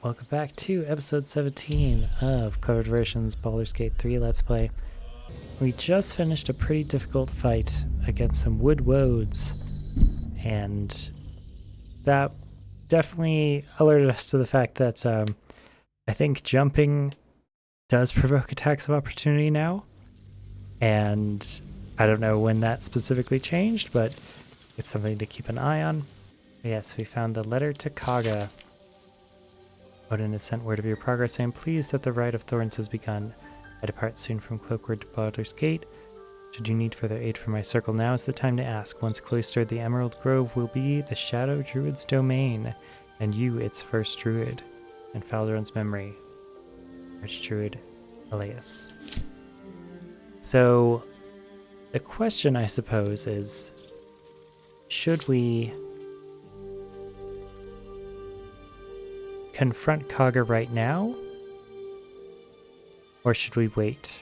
welcome back to episode 17 of Covered Version's Baldur's Gate 3 Let's Play. We just finished a pretty difficult fight against some wood woads, and that definitely alerted us to the fact that I think jumping does provoke attacks of opportunity now, and I don't know when that specifically changed, but it's something to keep an eye on. Yes, we found the letter to Kaga. Odin has sent word of your progress. I am pleased that the Rite of Thorns has begun. I depart soon from Cloakwood to Baldur's Gate. Should you need further aid from my circle, now is the time to ask. Once cloistered, the Emerald Grove will be the Shadow Druid's domain, and you its first druid. In Faldron's memory, Archdruid Elias. So, the question, I suppose, is, should we confront Kaga right now, or should we wait?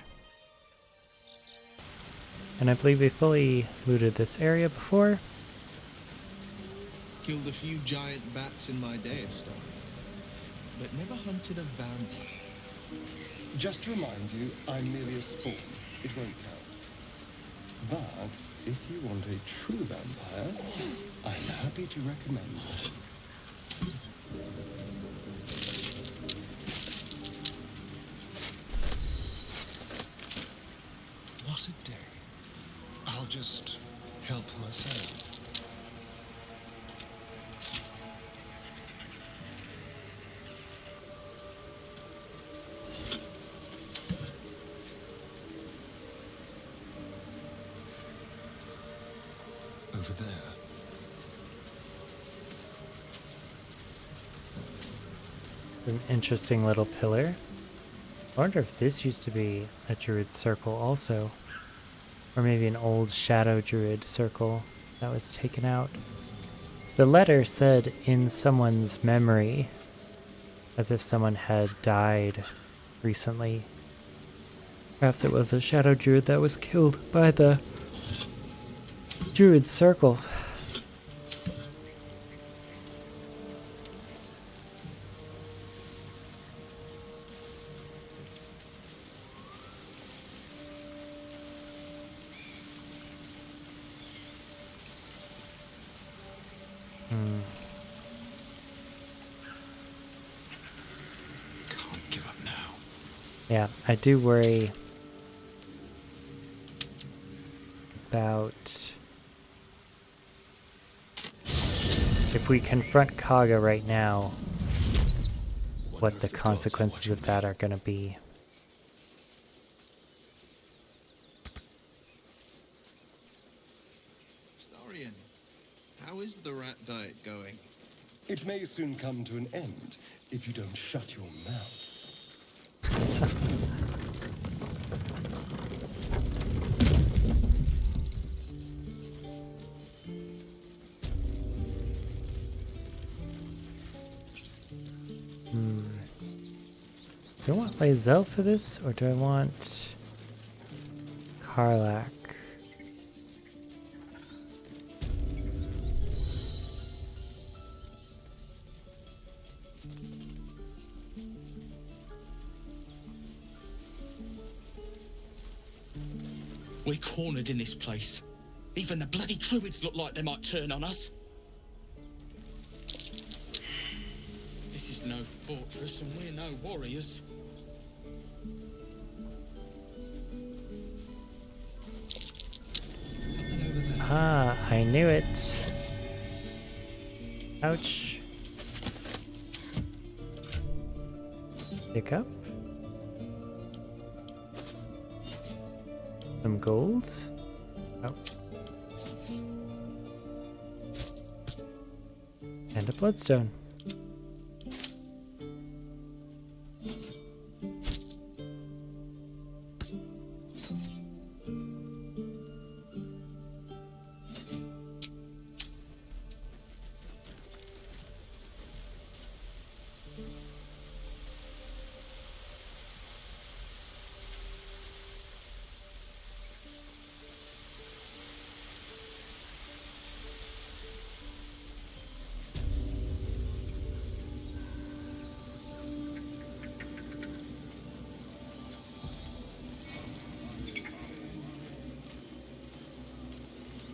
And I believe we fully looted this area before. Killed a few giant bats in my day, Storm, but never hunted a vampire. Just to remind you, I'm merely a spawn. It won't count. But if you want a true vampire, I'm happy to recommend. What a day. I'll just help myself. Over there. An interesting little pillar. I wonder if this used to be a druid circle also. Or maybe an old shadow druid circle that was taken out. The letter said in someone's memory, as if someone had died recently. Perhaps it was a shadow druid that was killed by the druid circle. Can't give up now. Yeah, I do worry about if we confront Kaga right now, what the consequences of that are going to be. Starian, how is the rat diet going? It may soon come to an end if you don't shut your mouth. Do I want Lae'zel for this, or do I want Karlak? We're cornered in this place. Even the bloody druids look like they might turn on us. This is no fortress and we're no warriors. Something over there. Ah, I knew it. Ouch. Pick up. Some golds. Oh. And a bloodstone.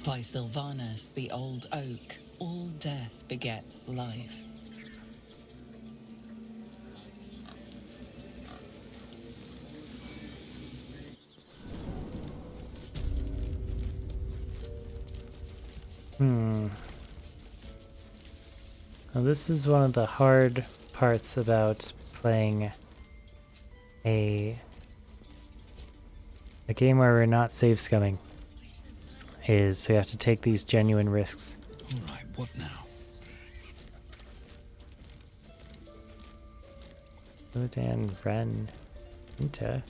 By Sylvanus, the old oak, all death begets life. Well, this is one of the hard parts about playing a game where we're not save scumming, is we have to take these genuine risks. Alright, what now? Ludan, Ren, Inta.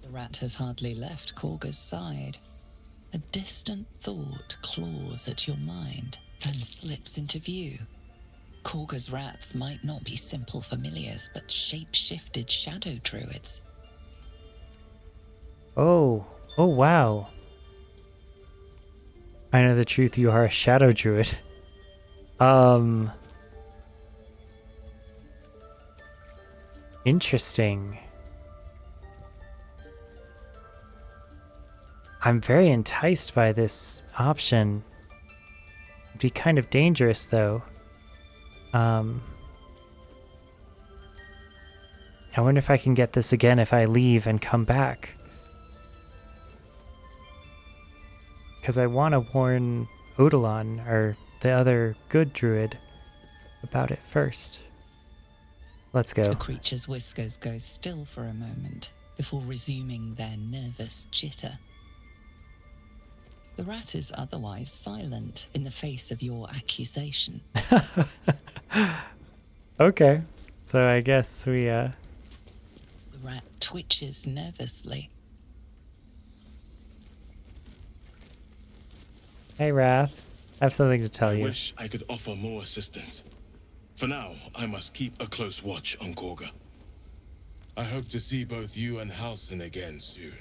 The rat has hardly left Korga's side. A distant thought claws at your mind, then slips into view. Korga's rats might not be simple familiars, but shape-shifted shadow druids. Oh wow. I know the truth, you are a shadow druid. Interesting. I'm very enticed by this option. It'd be kind of dangerous though. I wonder if I can get this again if I leave and come back. Because I want to warn Odilon, or the other good druid, about it first. Let's go. The creature's whiskers go still for a moment before resuming their nervous chitter. The rat is otherwise silent in the face of your accusation. Okay, so I guess we The rat twitches nervously. Hey Wrath, I have something to tell I you. wish I could offer more assistance. For now, I must keep a close watch on Korga. I hope to see both you and Halsin again soon.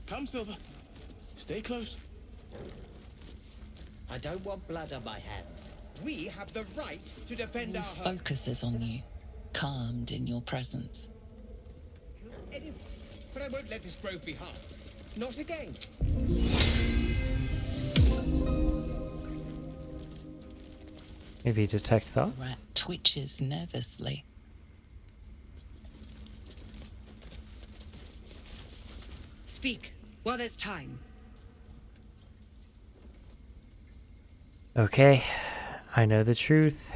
Come, Silver. Stay close. I don't want blood on my hands. We have the right to defend our Wolf home. focuses on you, calmed in your presence. Anyway, but I won't let this grove be harmed. Not again. Maybe detect The rat thoughts? twitches nervously. Speak, while there's time. Okay, I know the truth.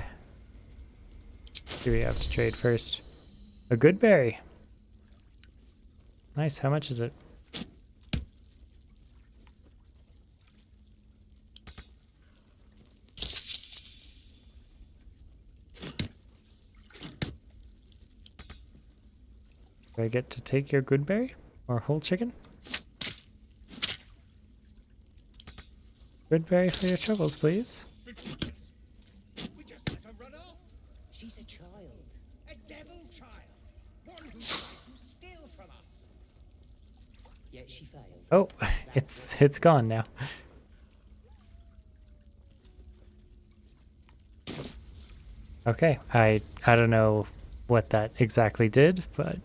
Do we have to trade first? A good berry. Nice, how much is it? Do I get to take your good berry? Or whole chicken? Good berry for your troubles, please. We just let her run off. She's a child. A devil child. One who tried to steal from us. Yet she failed. Oh, it's gone now. Okay, I don't know what that exactly did, but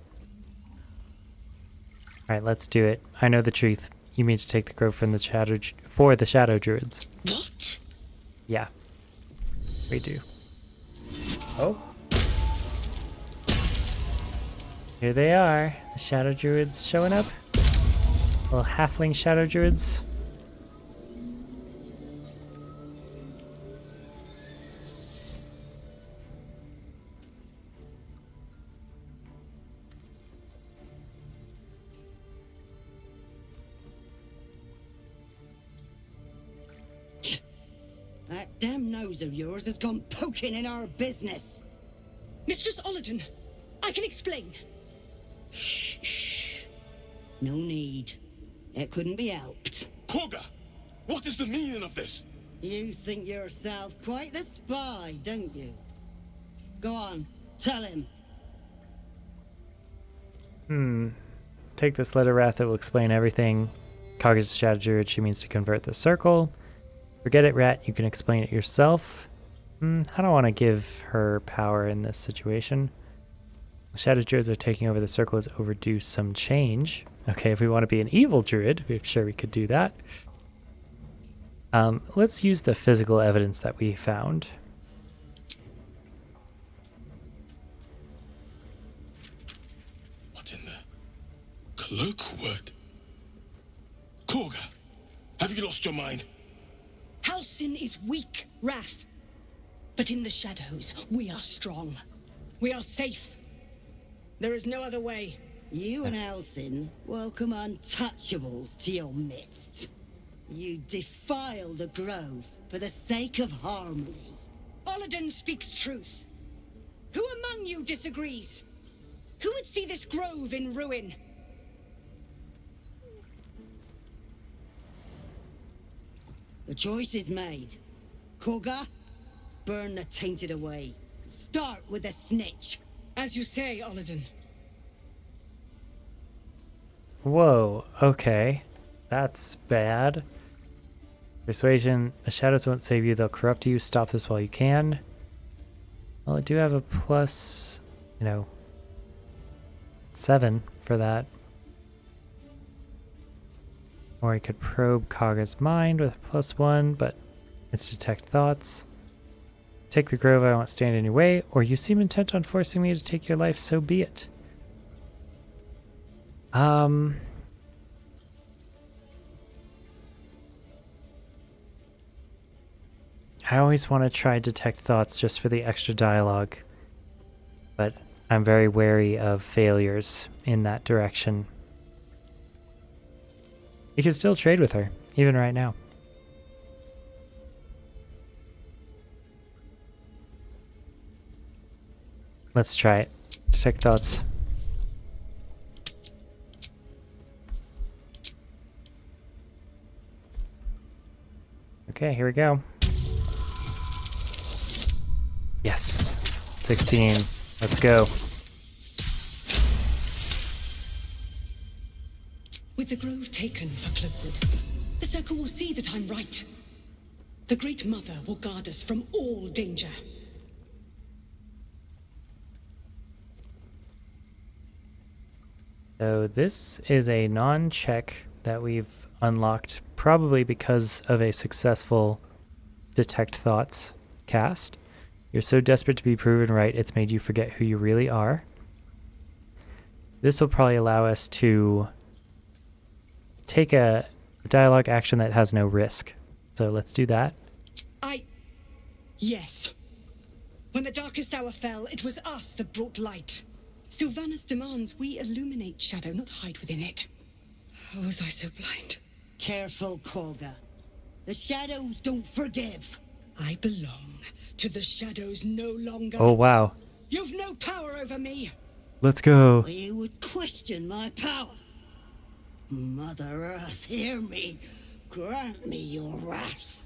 all right, let's do it. I know the truth. You mean to take the grove from the shadow druids? What? Yeah, we do. Oh, here they are, the shadow druids showing up. Little halfling shadow druids. That damn nose of yours has gone poking in our business. Mistress Ollerton, I can explain. Shh. No need. It couldn't be helped. Korga! What is the meaning of this? You think yourself quite the spy, don't you? Go on, tell him. Take this letter, Wrath. It will explain everything. Kaga's a shadow druid. She means to convert the circle. Forget it, Rat. You can explain it yourself. I don't want to give her power in this situation. The shadow druids are taking over the circle is overdue some change. Okay, if we want to be an evil druid, we're sure we could do that. Let's use the physical evidence that we found. What in the cloakwood? Korga, have you lost your mind? Halsin is weak, Wrath. But in the shadows, we are strong. We are safe. There is no other way. You and Halsin welcome untouchables to your midst. You defile the grove for the sake of harmony. Olodin speaks truth. Who among you disagrees? Who would see this grove in ruin? The choice is made. Korga, burn the tainted away. Start with the snitch. As you say, Olodin. Whoa, okay. That's bad. Persuasion, the shadows won't save you, they'll corrupt you. Stop this while you can. Well, I do have a plus, 7 for that. Or I could probe Kaga's mind with a +1, but it's detect thoughts. Take the grove, I won't stand in your way, or you seem intent on forcing me to take your life, so be it. I always want to try detect thoughts just for the extra dialogue, but I'm very wary of failures in that direction. You can still trade with her, even right now. Let's try it. Detect thoughts. Okay, here we go. Yes. 16. Let's go. With the grove taken for Cloakwood, the Circle will see that I'm right. The Great Mother will guard us from all danger. So this is a non-check that we've unlocked probably because of a successful Detect Thoughts cast. You're so desperate to be proven right, it's made you forget who you really are. This will probably allow us to take a dialogue action that has no risk. So let's do that. Yes. When the darkest hour fell, it was us that brought light. Sylvanas demands we illuminate shadow, not hide within it. How was I so blind? Careful, Korga. The shadows don't forgive. I belong to the shadows no longer. Oh, wow. You've no power over me. Let's go. You would question my power. Mother Earth, hear me. Grant me your wrath.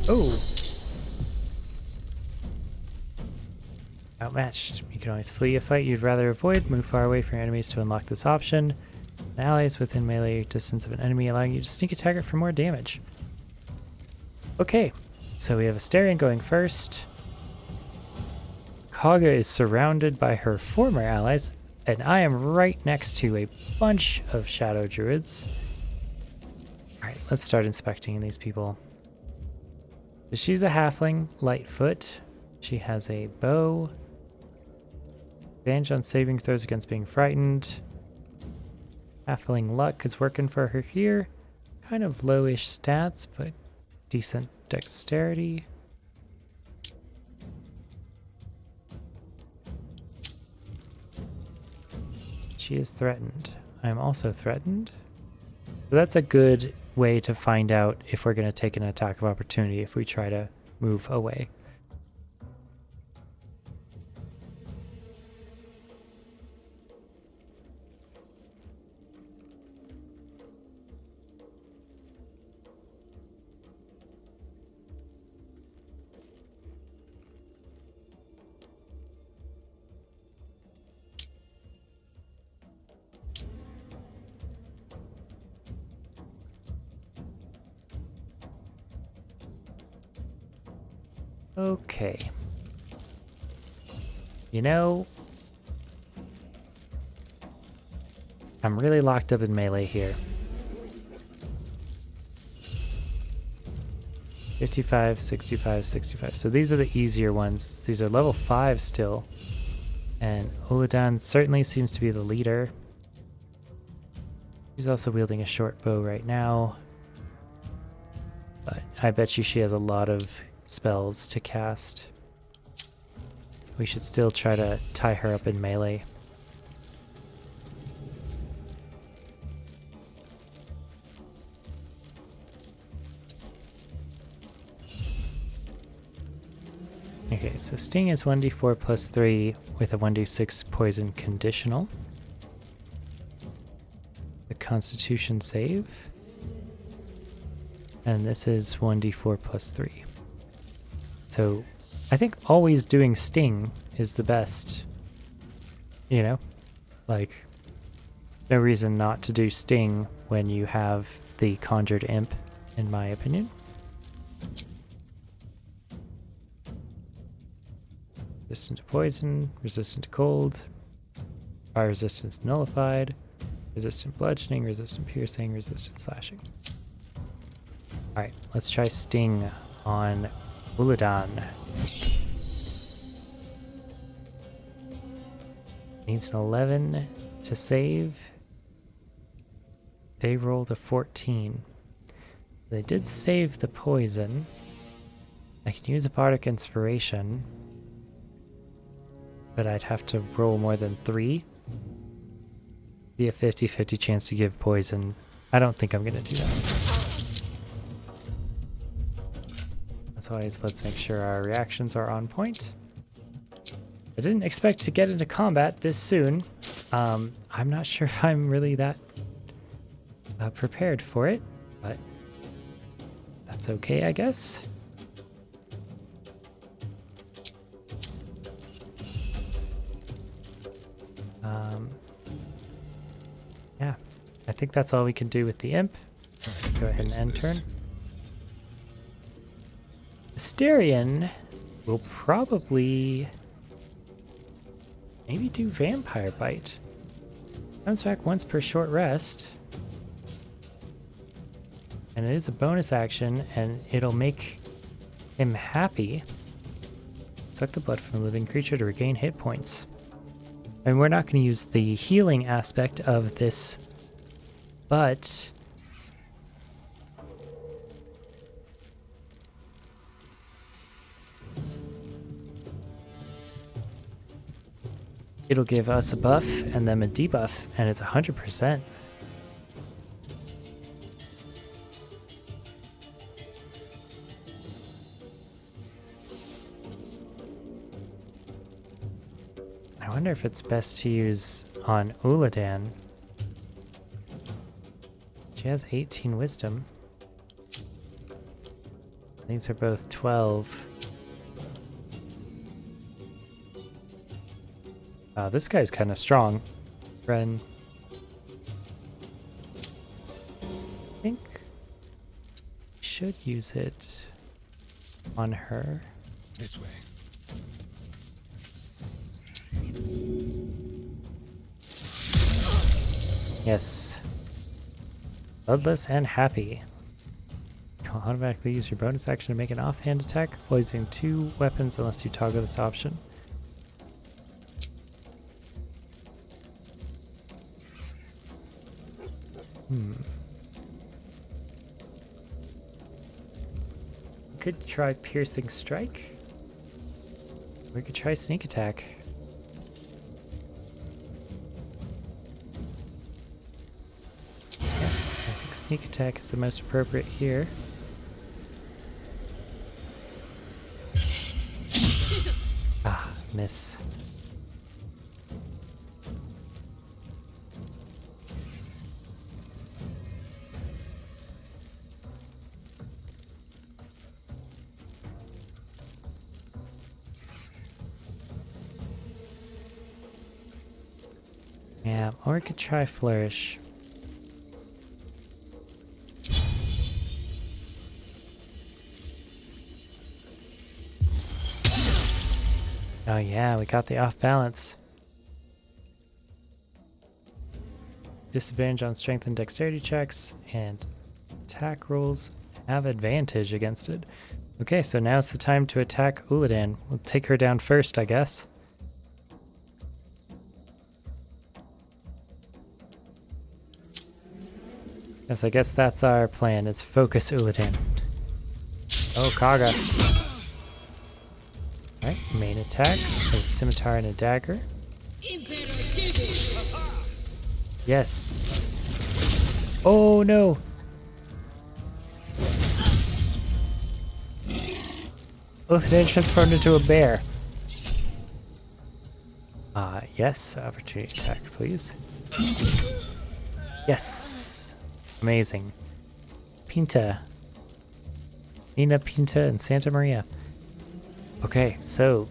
Oh. Outmatched. You can always flee a fight you'd rather avoid. Move far away from your enemies to unlock this option. An ally is within melee distance of an enemy, allowing you to sneak attack it for more damage. Okay, so we have Asterion going first. Kaga is surrounded by her former allies, and I am right next to a bunch of shadow druids. Alright, let's start inspecting these people. She's a halfling, Lightfoot. She has a bow. Advantage on saving throws against being frightened. Halfling luck is working for her here. Kind of lowish stats, but decent dexterity. She is threatened. I am also threatened. So that's a good way to find out if we're going to take an attack of opportunity if we try to move away. Okay. You know, I'm really locked up in melee here. 55, 65, 65. So these are the easier ones. These are level 5 still. And Uladan certainly seems to be the leader. She's also wielding a short bow right now. But I bet you she has a lot of spells to cast. We should still try to tie her up in melee. Okay, so Sting is 1d4 plus 3 with a 1d6 poison conditional. The Constitution save. And this is 1d4 plus 3. So I think always doing Sting is the best. You know? Like, no reason not to do Sting when you have the Conjured Imp, in my opinion. Resistant to poison, resistant to cold, fire resistance nullified, resistant bludgeoning, resistant piercing, resistant slashing. Alright, let's try Sting on Uladan. Needs an 11 to save. They rolled a 14. They did save the poison. I can use a Bardic Inspiration, but I'd have to roll more than 3. Be a 50-50 chance to give poison. I don't think I'm going to do that. As always, let's make sure our reactions are on point. I didn't expect to get into combat this soon. I'm not sure if I'm really that prepared for it, but that's okay, I guess. Yeah, I think that's all we can do with the imp. Go ahead and end turn. Asterion will probably maybe do Vampire Bite. Comes back once per short rest. And it is a bonus action, and it'll make him happy. Suck the blood from the living creature to regain hit points. And we're not going to use the healing aspect of this, but it'll give us a buff and them a debuff, and it's 100%. I wonder if it's best to use on Uladan. She has 18 wisdom. These are both 12. This guy's kind of strong. Ren. I think we should use it on her. This way. Yes. Bloodless and happy. You'll automatically use your bonus action to make an offhand attack while using 2 weapons unless you toggle this option. We could try Piercing Strike. We could try Sneak Attack. Yeah, I think Sneak Attack is the most appropriate here. Ah, miss. Yeah, or we could try Flourish. Oh yeah, we got the off balance. disadvantage on strength and dexterity checks, and attack rolls have advantage against it. Okay, so now it's the time to attack Uladan. We'll take her down first, I guess. Yes, I guess that's our plan, is focus Uladan. Oh, Kaga. Alright, main attack with a scimitar and a dagger. Yes. Oh no! Uladan transformed into a bear. Yes, opportunity attack, please. Yes! Amazing. Pinta. Nina, Pinta, and Santa Maria. Okay, so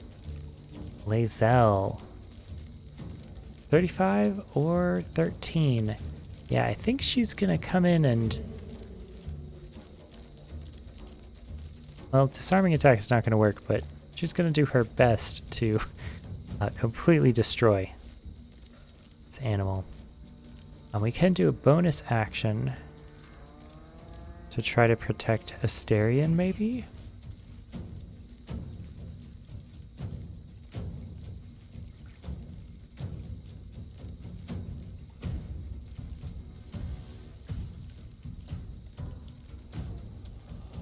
Lae'zel. 35 or 13? Yeah, I think she's gonna come in and... Well, disarming attack is not gonna work, but she's gonna do her best to completely destroy this animal. We can do a bonus action to try to protect Asterion, maybe?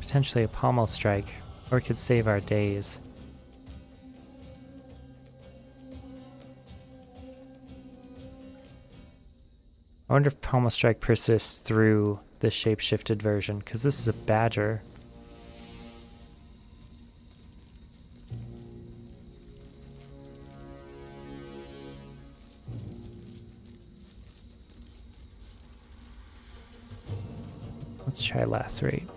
Potentially a pommel strike, or it could save our days. I wonder if pommel strike persists through the shape-shifted version, because this is a badger. Let's try lacerate.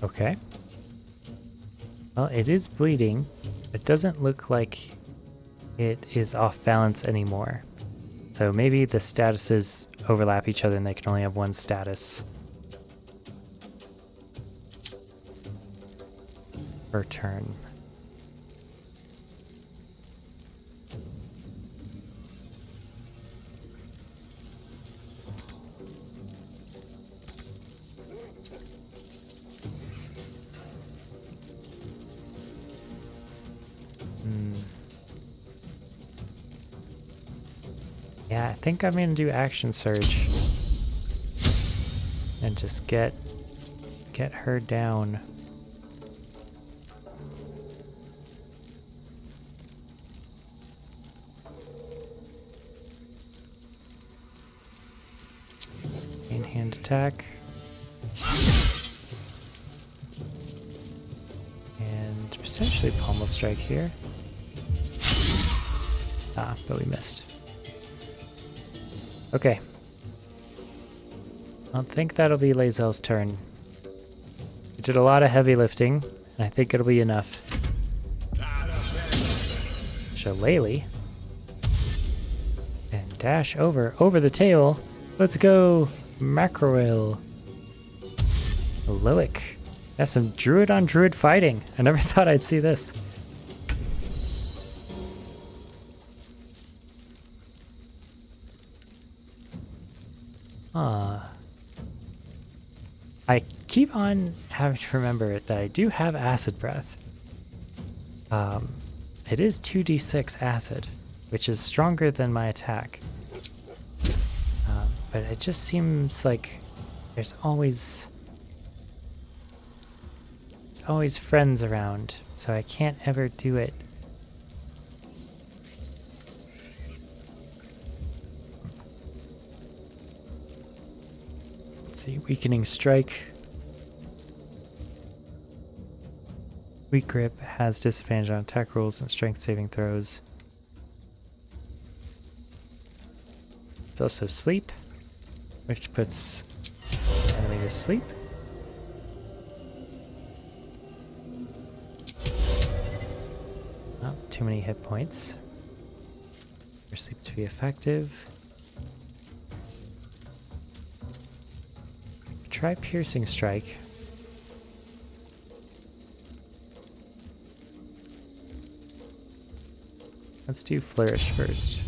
Okay. Well, it is bleeding. It doesn't look like it is off balance anymore. So maybe the statuses overlap each other and they can only have one status per turn. Yeah, I think I'm gonna do action surge and just get her down. Main hand attack. And potentially pommel strike here. But we missed. Okay. I don't think that'll be Lae'zel's turn. We did a lot of heavy lifting, and I think it'll be enough. Shillelagh. And dash over the tail. Let's go, Mackerel. Loic. That's some druid on druid fighting. I never thought I'd see this. I keep on having to remember that I do have acid breath. It is 2d6 acid, which is stronger than my attack. But it just seems like there's always friends around, so I can't ever do it. Weakening strike. Weak grip has disadvantage on attack rolls and strength saving throws. It's also sleep, which puts enemy to sleep. Oh, too many hit points for sleep to be effective. Try piercing strike. Let's do Flourish first.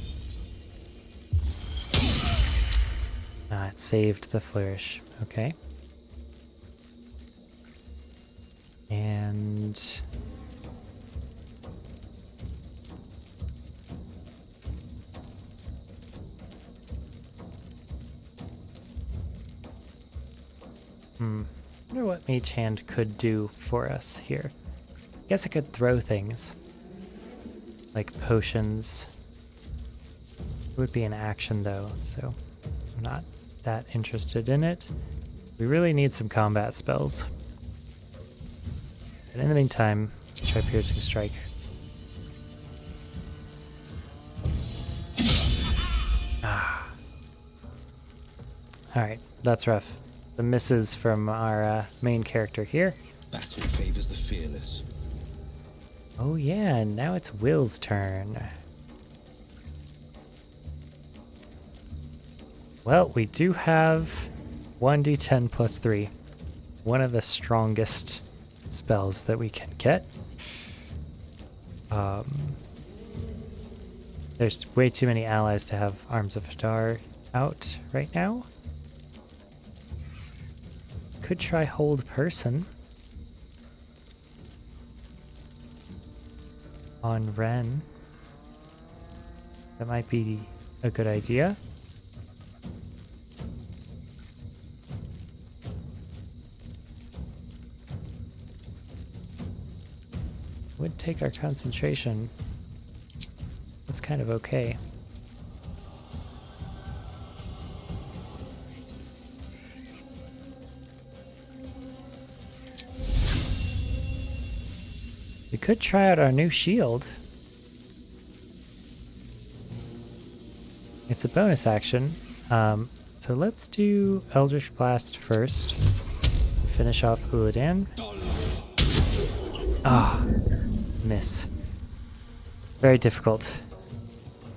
Ah, it saved the Flourish. Okay. And... I wonder what Mage Hand could do for us here. I guess I could throw things. Like potions. It would be an action though, so I'm not that interested in it. We really need some combat spells. But in the meantime, try Piercing Strike. Ah. Alright, that's rough. The misses from our main character here. Battle favors the fearless. Oh yeah, and now it's Will's turn. Well, we do have 1d10 plus 3. One of the strongest spells that we can get. There's way too many allies to have Arms of Hadar out right now. Could try Hold Person on Ren. That might be a good idea. Would take our concentration. That's kind of okay. We could try out our new shield. It's a bonus action. So let's do Eldritch Blast first. Finish off Uladan. Ah, miss. Very difficult.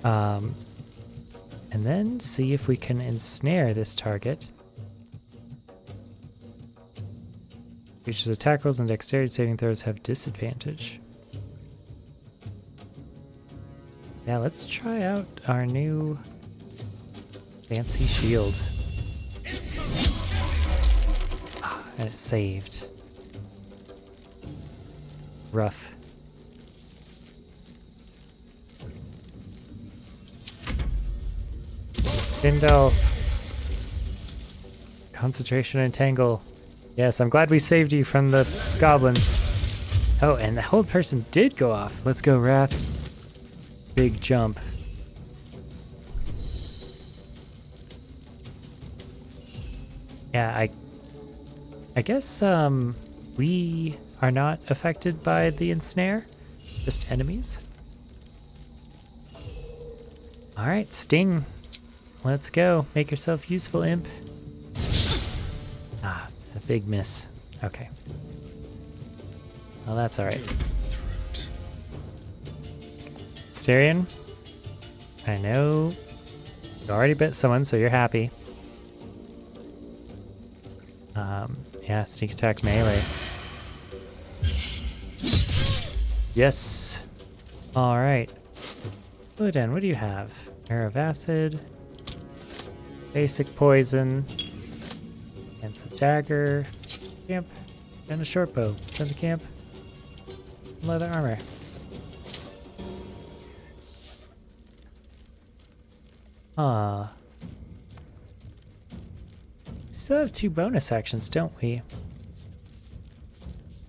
And then see if we can ensnare this target. Creatures' attack rolls and dexterity saving throws have disadvantage. Yeah, let's try out our new fancy shield. Ah, and it saved. Rough. Tyndall. Concentration and Tangle. Yes, I'm glad we saved you from the goblins. Oh, and the Hold Person did go off. Let's go, Wrath. Big jump. Yeah, I guess we are not affected by the ensnare, just enemies. All right, Sting. Let's go. Make yourself useful, Imp. Ah, a big miss. Okay. Well, that's all right. Starion, I know you already bit someone, so you're happy. Yeah, sneak attack melee. Yes. All right. Uladan, what do you have? Arrow of Acid, basic poison, and some dagger, camp, and a short bow. Send the camp. Leather armor. Ah. Still have 2 bonus actions, don't we?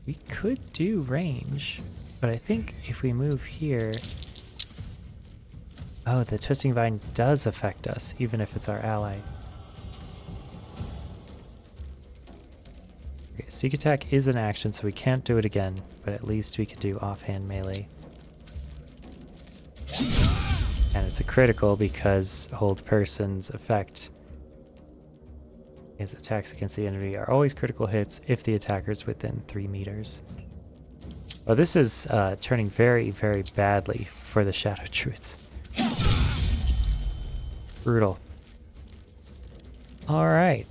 We could do range, but I think if we move here... Oh, the Twisting Vine does affect us, even if it's our ally. Okay, Sneak Attack is an action, so we can't do it again, but at least we could do offhand melee. And it's a critical because Hold Person's effect is attacks against the enemy are always critical hits if the attacker's within 3 meters. Oh, this is turning very, very badly for the Shadow Druids. Brutal. All right.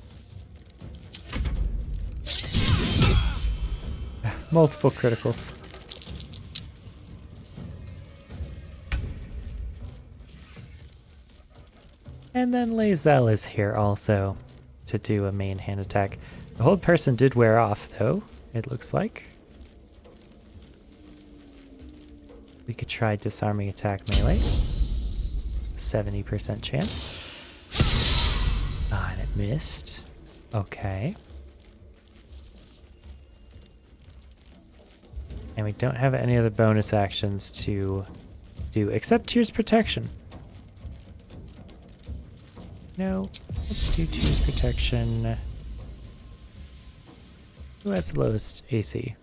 Multiple criticals. And then Lae'zel is here also to do a main hand attack. The hold person did wear off, though, it looks like. We could try disarming attack melee. 70% chance. Ah, and it missed. Okay. And we don't have any other bonus actions to do, except Tears Protection. No, let's do Tears Protection. Who has the lowest AC?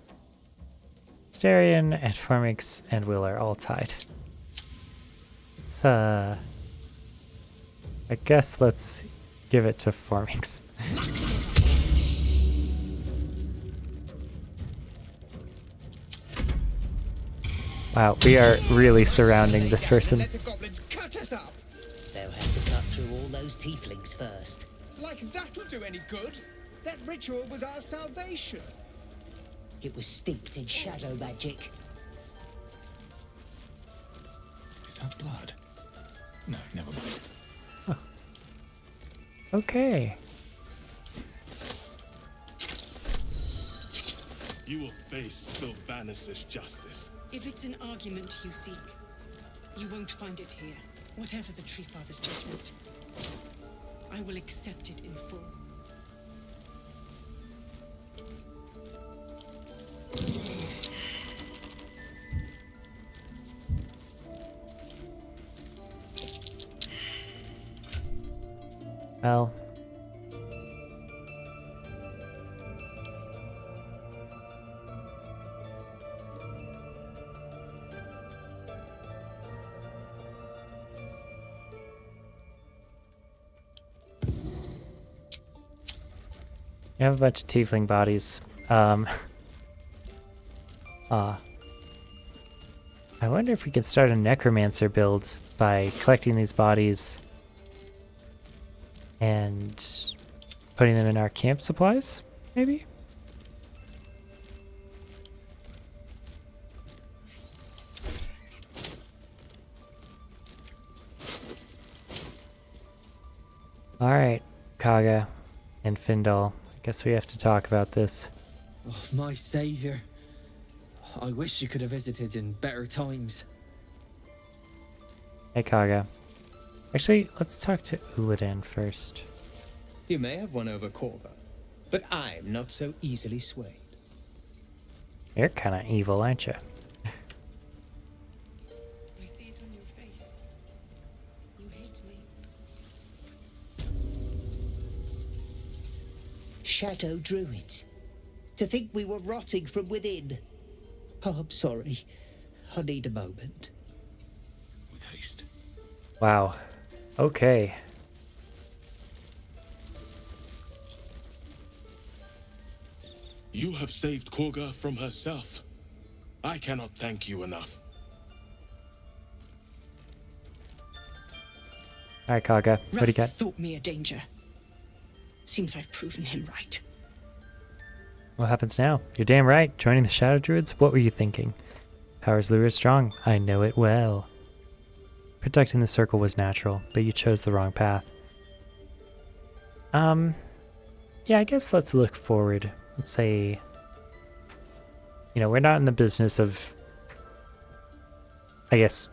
Starion and Formix and Will are all tied. It's, I guess let's give it to Formix. Wow, we are really surrounding this person. Let the goblins cut us up. They'll have to cut through all those tieflings first. Like that'll do any good. That ritual was our salvation. It was steeped in shadow magic. Is that blood? No, never mind. Huh. Okay. You will face Sylvanus' justice. If it's an argument you seek, you won't find it here. Whatever the Tree Father's judgment, I will accept it in full. Well. You have a bunch of tiefling bodies. I wonder if we could start a necromancer build by collecting these bodies and putting them in our camp supplies, maybe? Alright, Kaga and Findal. Guess we have to talk about this. Oh, my savior. I wish you could have visited in better times. Hey, Kaga. Actually, let's talk to Uladan first. You may have won over Korva, but I'm not so easily swayed. You're kind of evil, aren't you? I see it on your face. You hate me. Shadow druids. To think we were rotting from within. Oh, I'm sorry. I need a moment. With haste. Wow. Okay. You have saved Korga from herself. I cannot thank you enough. Alright, Kaga. What do you got? Thought me a danger. Seems I've proven him right. What happens now? You're damn right. Joining the Shadow Druids? What were you thinking? Power's lure is strong. I know it well. Protecting the circle was natural, but you chose the wrong path. Yeah, I guess let's look forward. Let's say, you know, we're not in the business of, I guess,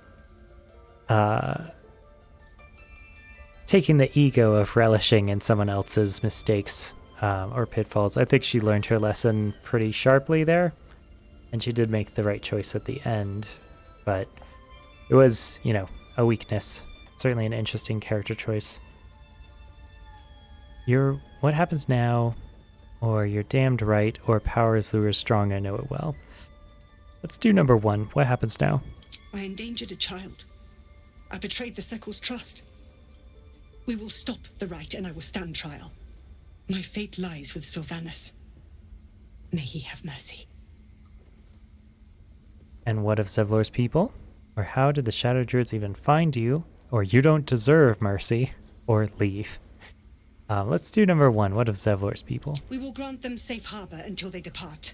taking the ego of relishing in someone else's mistakes or pitfalls. I think she learned her lesson pretty sharply there, and she did make the right choice at the end, but it was, you know, a weakness. Certainly an interesting character choice. What happens now, or you're damned right, or power's lure is strong, I know it well. Let's do number one. What happens now? I endangered a child. I betrayed the Circle's trust. We will stop the rite and I will stand trial. My fate lies with Sylvanus. May he have mercy. And what of Zevlor's people? Or how did the Shadow Druids even find you? Or you don't deserve mercy. Or leave. Let's do number one. What of Zevlor's people? We will grant them safe harbor until they depart.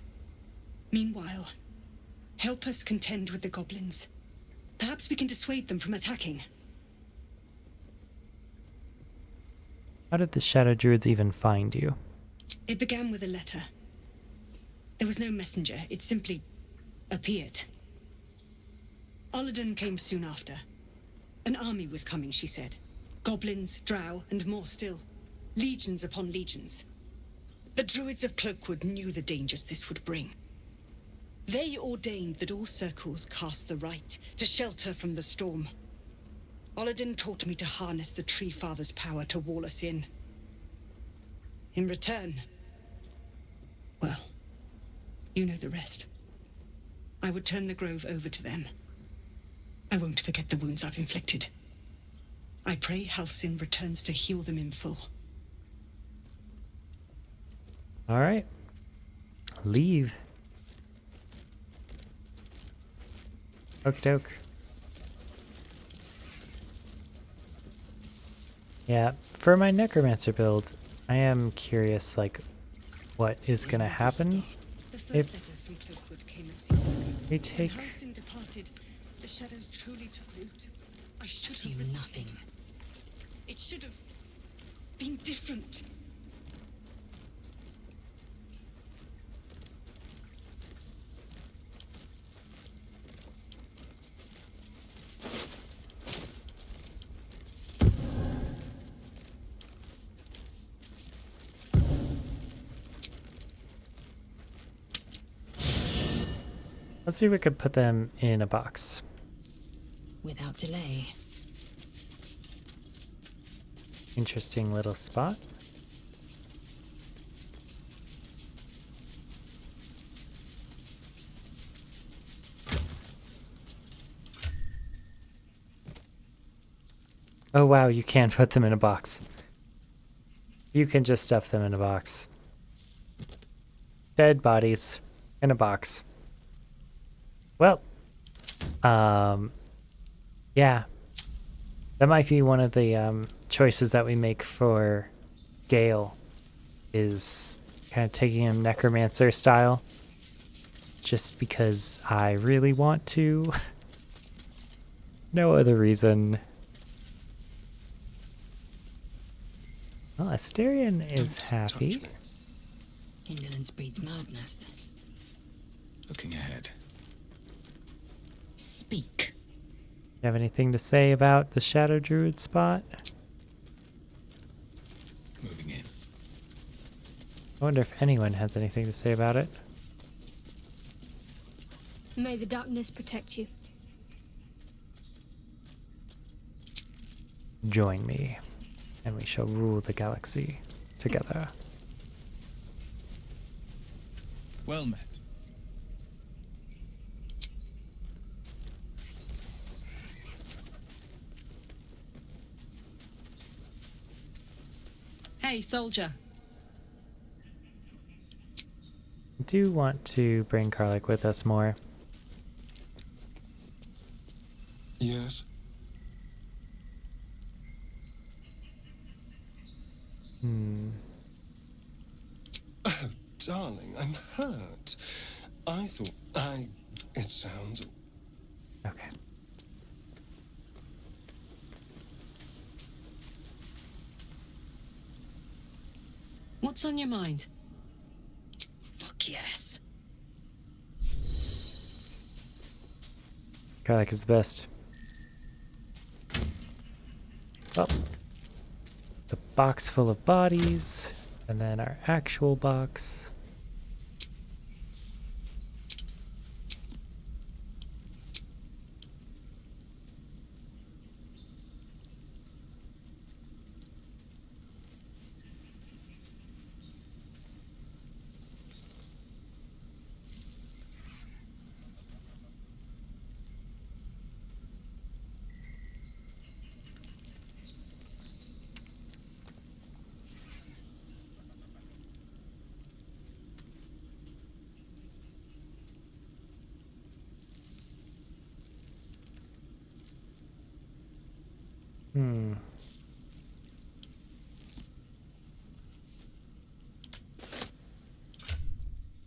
Meanwhile, help us contend with the goblins. Perhaps we can dissuade them from attacking. How did the Shadow Druids even find you? It began with a letter. There was no messenger, it simply appeared. Oladen came soon after. An army was coming, she said. Goblins, drow, and more still. Legions upon legions. The Druids of Cloakwood knew the dangers this would bring. They ordained that all circles cast the rite to shelter from the storm. Oladen taught me to harness the Tree Father's power to wall us in. In return, well, you know the rest. I would turn the grove over to them. I won't forget the wounds I've inflicted. I pray Halcyon returns to heal them in full. All right. Leave. Okie doke. Yeah, for my Necromancer build, I am curious, like, what is gonna happen if we take... Departed, the shadows truly took root. I should See have nothing. It should have been different. Let's see if we could put them in a box. Without delay. Interesting little spot. Oh wow, you can put them in a box. You can just stuff them in a box. Dead bodies in a box. Well, yeah, that might be one of the choices that we make for Gale, is kind of taking him Necromancer style, just because I really want to. No other reason. Well, Asterion is happy. Indolence breeds madness. Looking ahead. Speak. You have anything to say about the Shadow Druid spot? Moving in. I wonder if anyone has anything to say about it. May the darkness protect you. Join me, and we shall rule the galaxy together. Well met. Hey, soldier. I do want to bring Karmic with us more. Yes. Oh, darling, I'm hurt. It sounds... Okay. What's on your mind? Fuck yes. Karmic is the best. Well, the box full of bodies, and then our actual box.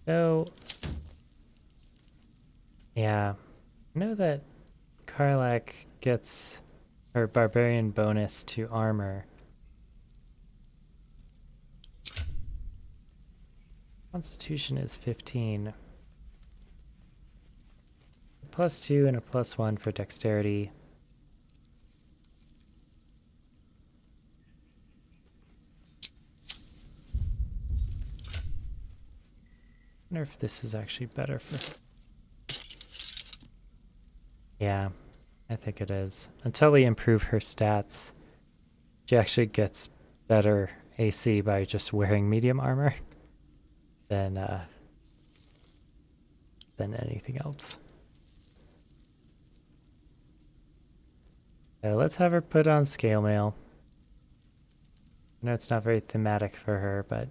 So, yeah, I know that Karlak gets her barbarian bonus to armor Constitution is 15. +2 and a +1 for dexterity. I wonder if this is actually better for her. Yeah, I think it is. Until we improve her stats, she actually gets better AC by just wearing medium armor than anything else. So let's have her put on scale mail. I know it's not very thematic for her, but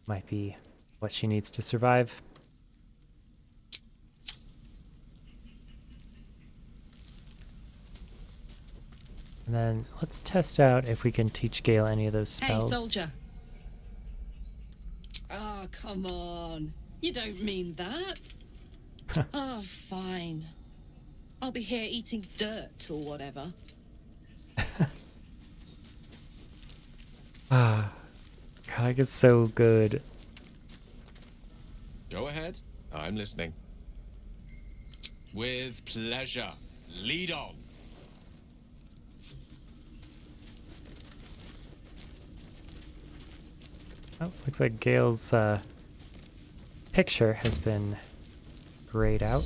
might be what she needs to survive. And then let's test out if we can teach Gale any of those spells. Hey, soldier. Oh, come on. You don't mean that. Oh, fine. I'll be here eating dirt or whatever. Ah, Karmic is so good. Go ahead. I'm listening. With pleasure. Lead on. Oh, looks like Gale's picture has been grayed out.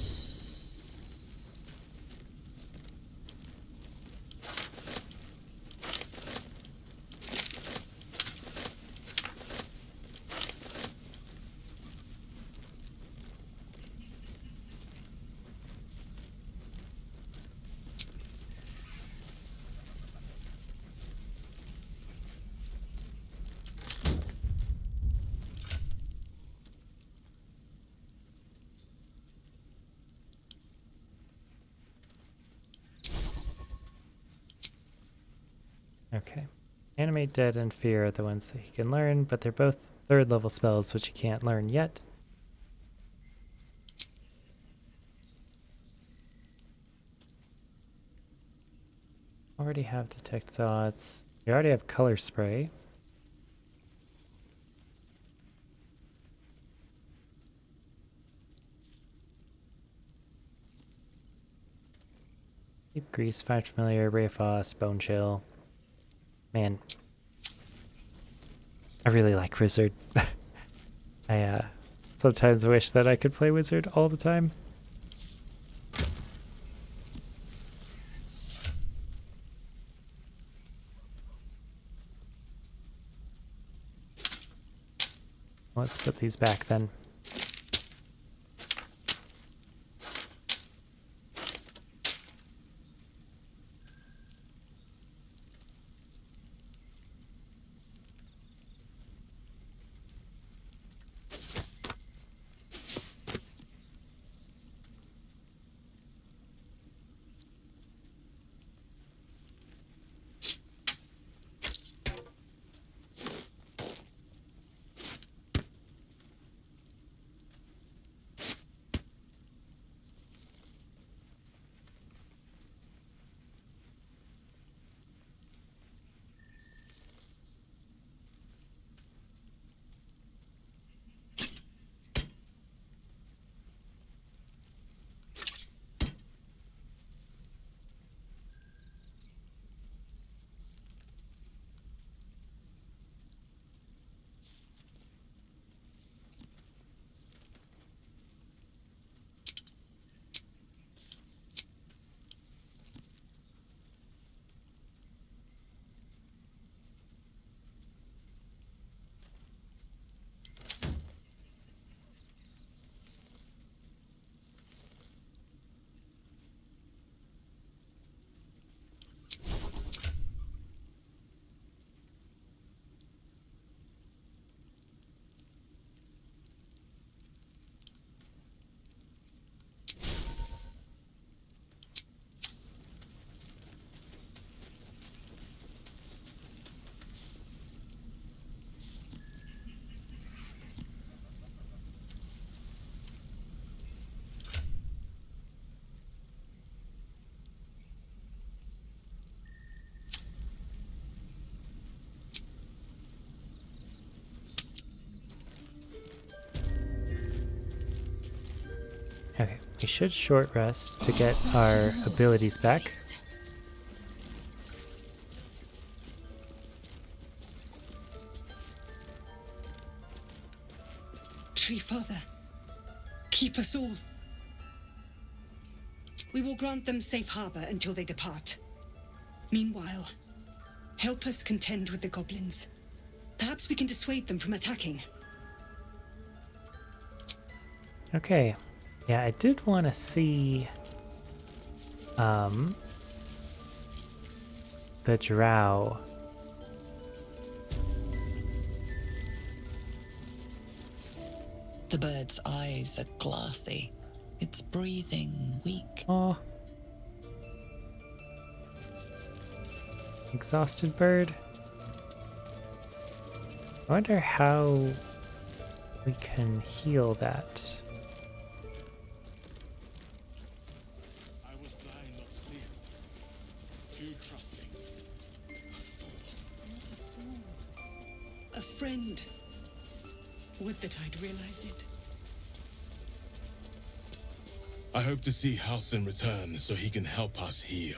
Okay. Animate, Dead, and Fear are the ones that he can learn, but they're both 3rd level spells, which he can't learn yet. Already have Detect Thoughts. We already have Color Spray. Deep Grease, Find Familiar, Ray of Frost, Bone Chill. Man, I really like Wizard. I sometimes wish that I could play Wizard all the time. Let's put these back then. We should short rest to get our abilities back. Tree Father, keep us all. We will grant them safe harbor until they depart. Meanwhile, help us contend with the goblins. Perhaps we can dissuade them from attacking. Okay. Yeah, I did want to see the drow. The bird's eyes are glassy. Its breathing weak. Oh. Exhausted bird. I wonder how we can heal that. I was blind, not clear. Too trusting. A friend. Would that I'd realized it. I hope to see Halsin return so he can help us heal.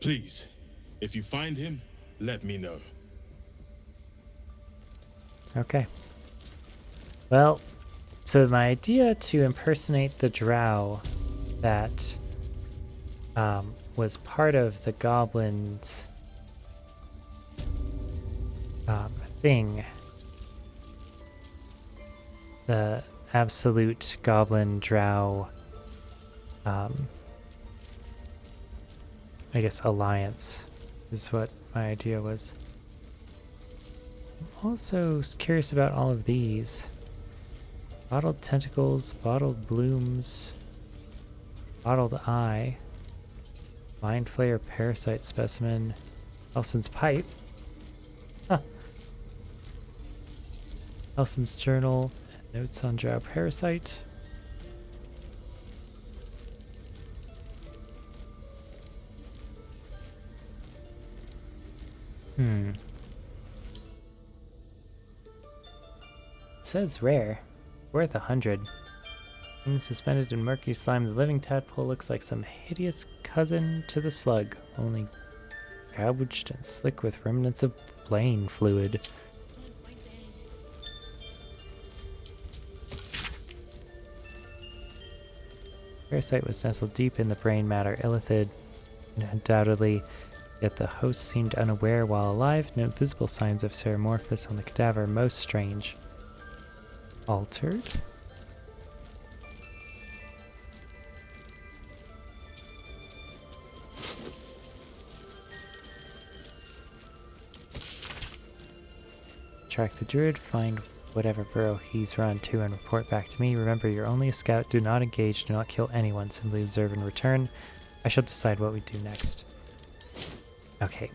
Please, if you find him, let me know. Okay. Well, so my idea to impersonate the drow that was part of the goblins thing, the absolute goblin drow, I guess alliance is what my idea was. I'm also curious about all of these. Bottled tentacles, bottled blooms, bottled eye, mind flayer parasite specimen, Elson's pipe, Elson's journal, and notes on drow parasite. It says rare. Worth 100. Being suspended in murky slime, the living tadpole looks like some hideous cousin to the slug, only gouged and slick with remnants of brain fluid. Parasite was nestled deep in the brain matter, illithid, undoubtedly, yet the host seemed unaware while alive. No visible signs of Ceramorphous on the cadaver, most strange. Altered? Track the druid, find whatever burrow he's run to and report back to me. Remember, you're only a scout. Do not engage, do not kill anyone. Simply observe and return. I shall decide what we do next. Okay.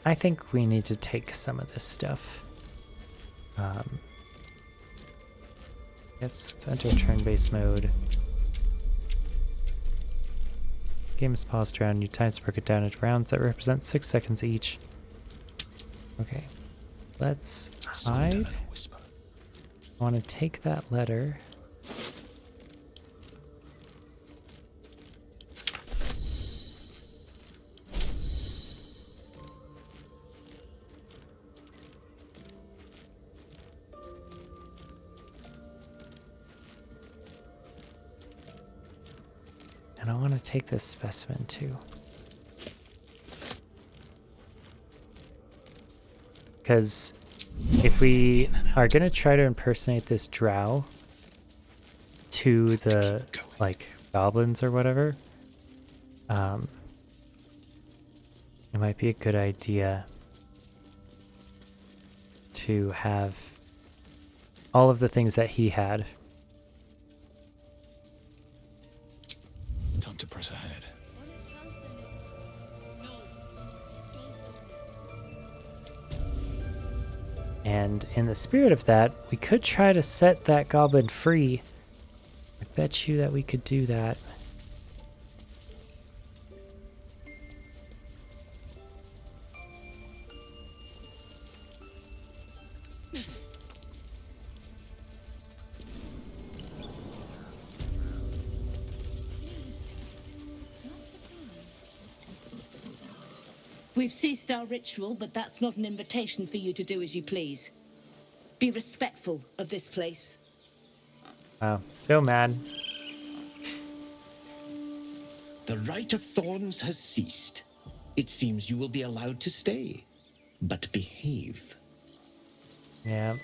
I think we need to take some of this stuff. Yes, let's enter turn-based mode. Game is paused around. New times broke it down into rounds that represent 6 seconds each. Okay. Let's hide. I want to take that letter. And I want to take this specimen too. Because if we are going to try to impersonate this drow to the, like, goblins or whatever, it might be a good idea to have all of the things that he had. Time to press ahead. And in the spirit of that, we could try to set that goblin free. I bet you that we could do that. We've ceased our ritual, but that's not an invitation for you to do as you please. Be respectful of this place. Wow, so mad. The Rite of Thorns has ceased. It seems you will be allowed to stay, but behave. Yeah.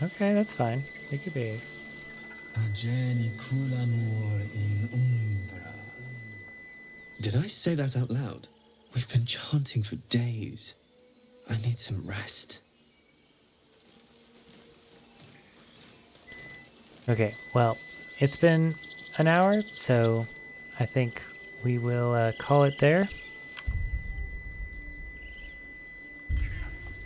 Okay, that's fine. We could be. Did I say that out loud? We've been chanting for days. I need some rest. Okay, well, it's been an hour, so I think we will call it there.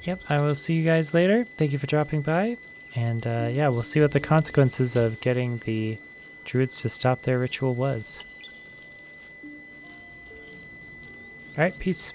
Yep, I will see you guys later. Thank you for dropping by. And yeah, we'll see what the consequences of getting the druids to stop their ritual was. Alright, peace.